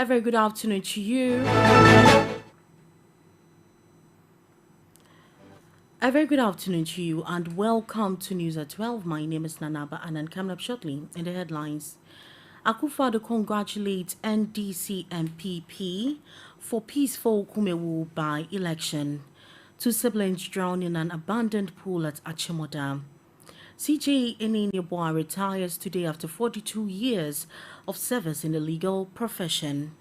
very good afternoon to you. A very good afternoon to you, and welcome to News at 12. My name is Nanaba, and I'm coming up shortly in the headlines. Akufo-Addo congratulates NDC and PP for peaceful Kumewu by-election. Two siblings drown in an abandoned pool at Achimota. CJ Eneneboa retires today after 42 years of service in the legal profession.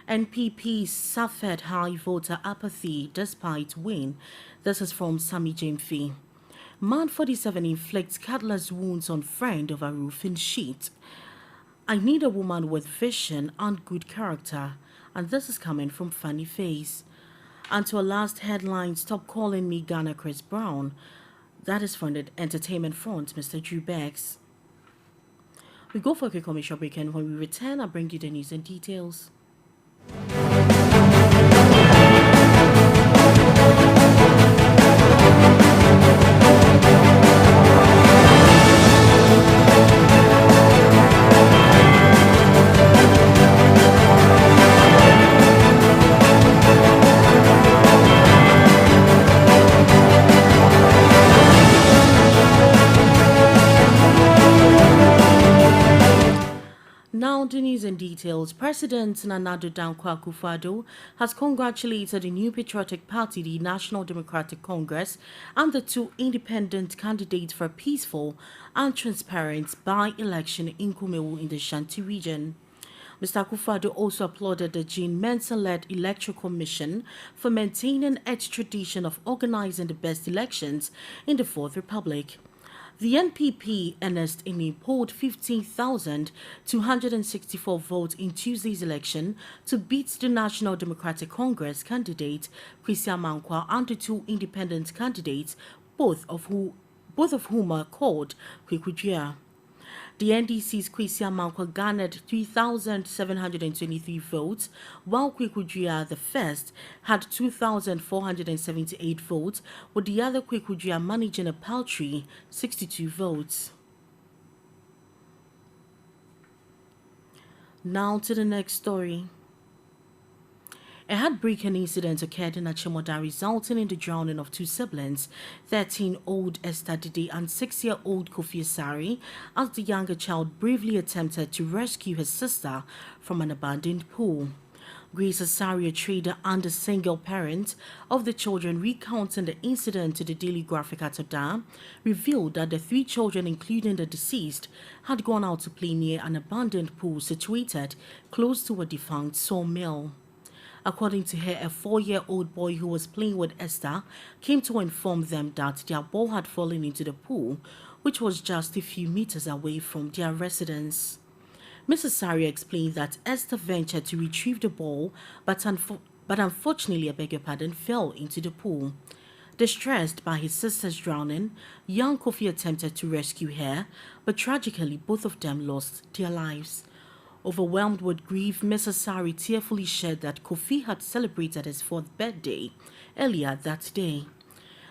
NPP suffered high voter apathy despite win. This is from Sami Jamfi. Man 47 inflicts cutlass wounds on friend over roofing sheet. I need a woman with vision and good character. And this is coming from Funny Face. And to our last headline, stop calling me Ghana Chris Brown. That is from the entertainment front, Mr. Drew Beggs. We go for a quick commercial break, and when we return, I'll bring you the news and details. Now the news and details. President Nana Addo Dankwa Akufo-Addo has congratulated the new patriotic party, the National Democratic Congress, and the two independent candidates for a peaceful and transparent by-election in Kumewu in the Shanti region. Mr. Akufo-Addo also applauded the Jean Mensa-led Electoral Commission for maintaining its tradition of organizing the best elections in the Fourth Republic. The NPP Ernest Ini polled 15,264 votes in Tuesday's election to beat the National Democratic Congress candidate Kwesi Amankwa and the two independent candidates, both of whom are called Kwekujia. The NDC's Kwesi Amankwa garnered 3,723 votes, while Kwekujia the first had 2,478 votes, with the other Kwekujia managing a paltry 62 votes. Now to the next story. A heartbreaking incident occurred in Achimota, resulting in the drowning of two siblings, 13-year-old Esther Didi and 6-year-old Kofi Asari, as the younger child bravely attempted to rescue his sister from an abandoned pool. Grace Asari, a trader and a single parent of the children, recounting the incident to the Daily Graphic at Oda, revealed that the three children, including the deceased, had gone out to play near an abandoned pool situated close to a defunct sawmill. According to her, a 4-year-old boy who was playing with Esther came to inform them that their ball had fallen into the pool, which was just a few meters away from their residence. Mrs. Sari explained that Esther ventured to retrieve the ball, but unfortunately, fell into the pool. Distressed by his sister's drowning, young Kofi attempted to rescue her, but tragically, both of them lost their lives. Overwhelmed with grief, Mrs. Sari tearfully shared that Kofi had celebrated his 4th birthday earlier that day.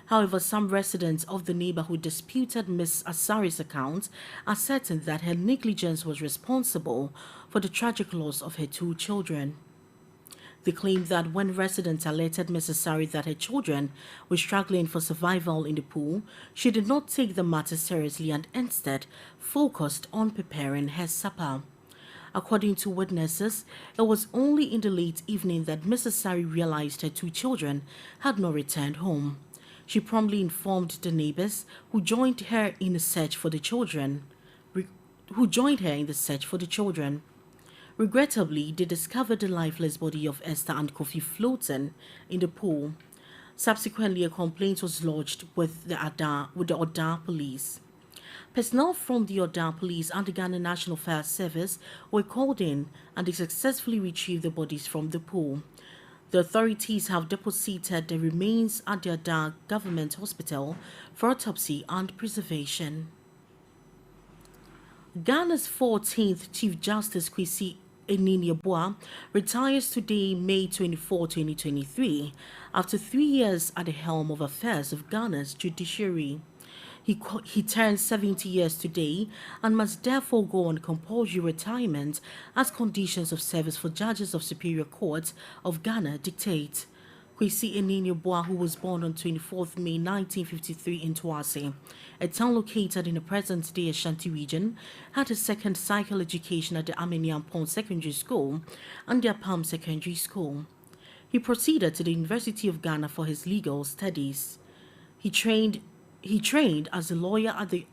However, some residents of the neighborhood disputed Ms. Asari's account, asserting that her negligence was responsible for the tragic loss of her two children. They claimed that when residents alerted Mrs. Sari that her children were struggling for survival in the pool, she did not take the matter seriously and instead focused on preparing her supper. According to witnesses, it was only in the late evening that Mrs. Sari realized her two children had not returned home. She promptly informed the neighbors, who joined her in the search for the children. Regrettably, they discovered the lifeless body of Esther and Kofi floating in the pool. Subsequently, a complaint was lodged with the Oda police. Personnel from the Oda Police and the Ghana National Fire Service were called in, and they successfully retrieved the bodies from the pool. The authorities have deposited the remains at the Oda Government Hospital for autopsy and preservation. Ghana's 14th Chief Justice Kwesi Eneneboa retires today, May 24, 2023, after 3 years at the helm of affairs of Ghana's judiciary. He turned 70 years today and must therefore go on compulsory retirement as conditions of service for judges of Superior Court of Ghana dictate. Kwesi Enini-Boa, who was born on 24th May 1953 in Tuase, a town located in the present-day Ashanti region, had his second cycle education at the Ameniampong Secondary School and the Apam Secondary School. He proceeded to the University of Ghana for his legal studies. He trained as a lawyer at the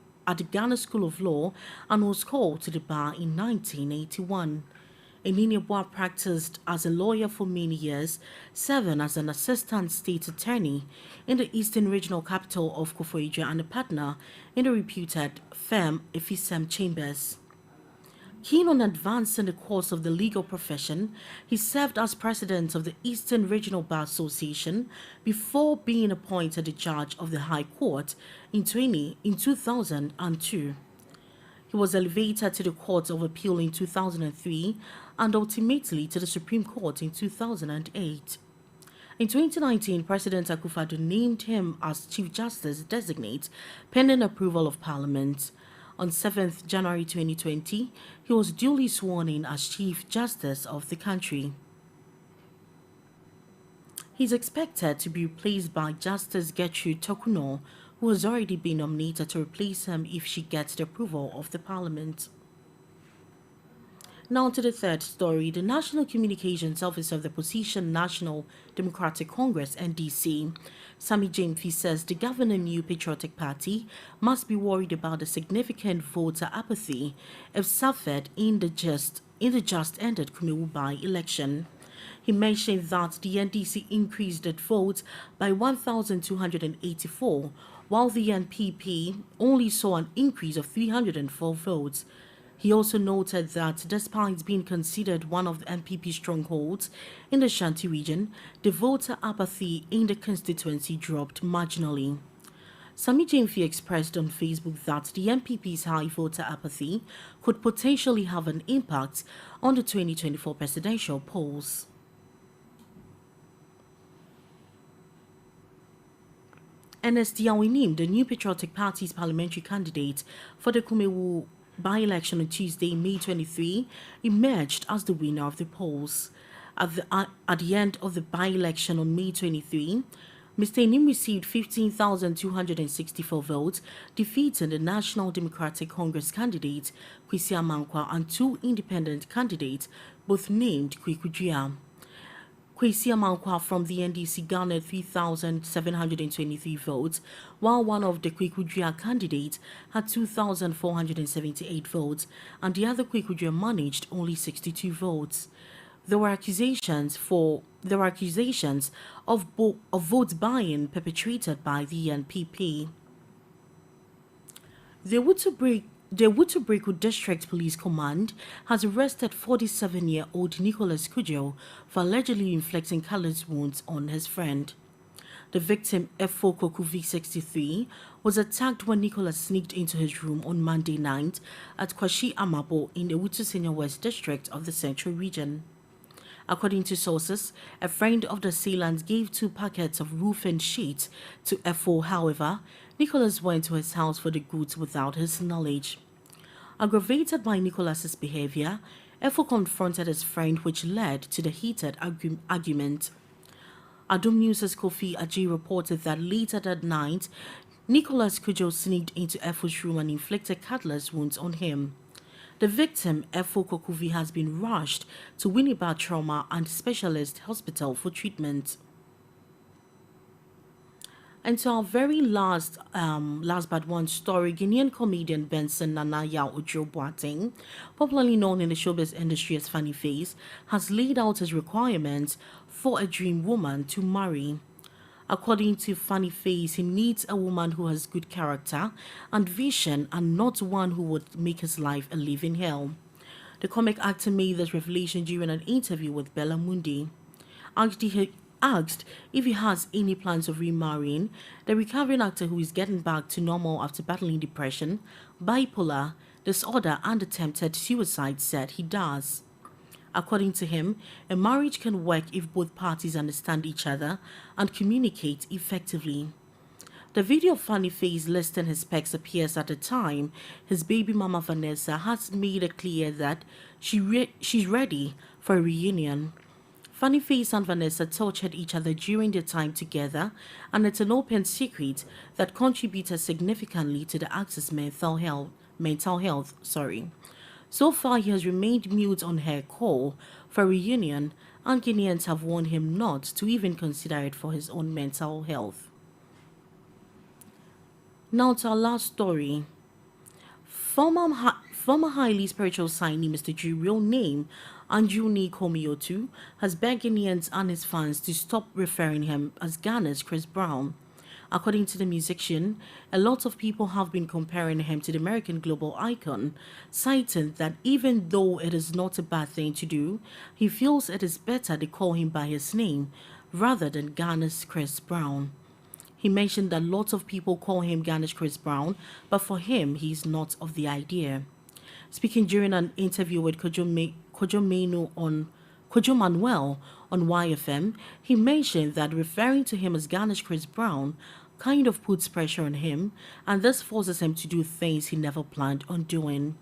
Ghana School of Law and was called to the bar in 1981. Enini-Boa practiced as a lawyer for many years, serving as an assistant state attorney in the Eastern Regional Capital of Koforidua and a partner in the reputed firm Efisem Chambers. Keen on advancing the course of the legal profession, he served as president of the Eastern Regional Bar Association before being appointed a judge of the High Court in 2002. He was elevated to the Court of Appeal in 2003 and ultimately to the Supreme Court in 2008. In 2019, President Akufo-Addo named him as Chief Justice Designate pending approval of Parliament. On 7th January 2020, he was duly sworn in as Chief Justice of the country. He is expected to be replaced by Justice Gertrude Tokuno, who has already been nominated to replace him if she gets the approval of the Parliament. Now to the third story. The National Communications Officer of the opposition National Democratic Congress (NDC), Sammy Gyamfi, says the governing New Patriotic Party must be worried about the significant voter apathy if suffered in the just ended Kumewu by-election. He mentioned that the NDC increased its votes by 1,284, while the NPP only saw an increase of 304 votes. He also noted that despite being considered one of the NPP strongholds in the Shanti region, the voter apathy in the constituency dropped marginally. Sammy Gyamfi expressed on Facebook that the NPP's high voter apathy could potentially have an impact on the 2024 presidential polls. Ernest Yawinim, the New Patriotic Party's parliamentary candidate for the Kumewu by-election on Tuesday, May 23, emerged as the winner of the polls. At the end of the by-election on May 23, Mr. Enim received 15,264 votes, defeating the National Democratic Congress candidate, Kwesi Amankwa, and two independent candidates, both named Kwekudria. Kwesi Amankwa from the NDC garnered 3,723 votes, while one of the Kwekudria candidates had 2,478 votes, and the other Kwekudria managed only 62 votes. There were accusations of vote buying perpetrated by the NPP. The Wutubregu District Police Command has arrested 47-year-old Nicholas Kujo for allegedly inflicting callous wounds on his friend. The victim, F4 Kokuvi 63, was attacked when Nicholas sneaked into his room on Monday night at Kwashi Amabo in the Wutu Senior West District of the Central Region. According to sources, a friend of the assailant gave 2 packets of roofing sheets to F4. However, Nicholas went to his house for the goods without his knowledge. Aggravated by Nicholas's behavior, F4 confronted his friend, which led to the heated argument. Adum News' Kofi Aji reported that later that night, Nicholas Kujo sneaked into F4's room and inflicted cutlass wounds on him. The victim, F4 Kokuvi, has been rushed to Winneba Trauma and Specialist Hospital for treatment. And to our very last but one story, Guinean comedian Benson Nanaya Ojo Boateng, popularly known in the showbiz industry as Funny Face, has laid out his requirements for a dream woman to marry. According to Funny Face, he needs a woman who has good character and vision and not one who would make his life a living hell. The comic actor made this revelation during an interview with Bella Mundi. Asked if he has any plans of remarrying, the recovering actor, who is getting back to normal after battling depression, bipolar disorder and attempted suicide, said he does. According to him, a marriage can work if both parties understand each other and communicate effectively. The video of Funny Face listing his specs appears at the time. His baby mama Vanessa has made it clear that she's ready for a reunion. Funny Face and Vanessa tortured each other during their time together, and it's an open secret that contributed significantly to the actor's mental health. So far, he has remained mute on her call for a reunion, and Guineans have warned him not to even consider it for his own mental health. Now to our last story. Former highly spiritual signee Mr. G's real name, Anjuni Komiotu, has begged Ghanaians and his fans to stop referring him as Ghana's Chris Brown. According to the musician, a lot of people have been comparing him to the American global icon, citing that even though it is not a bad thing to do, he feels it is better to call him by his name rather than Ghana's Chris Brown. He mentioned that lots of people call him Ghana's Chris Brown, but for him, he's not of the idea. Speaking during an interview with Kojo Manuel on YFM, he mentioned that referring to him as Ghana's Chris Brown kind of puts pressure on him, and this forces him to do things he never planned on doing.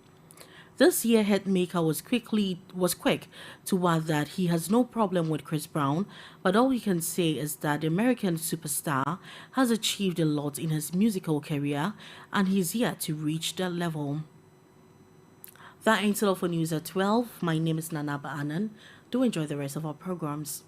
This year, Hitmaker was quick to add that he has no problem with Chris Brown, but all he can say is that the American superstar has achieved a lot in his musical career, and he's yet to reach that level. That ends it all for News at 12. My name is Nanaba Annan. Do enjoy the rest of our programs.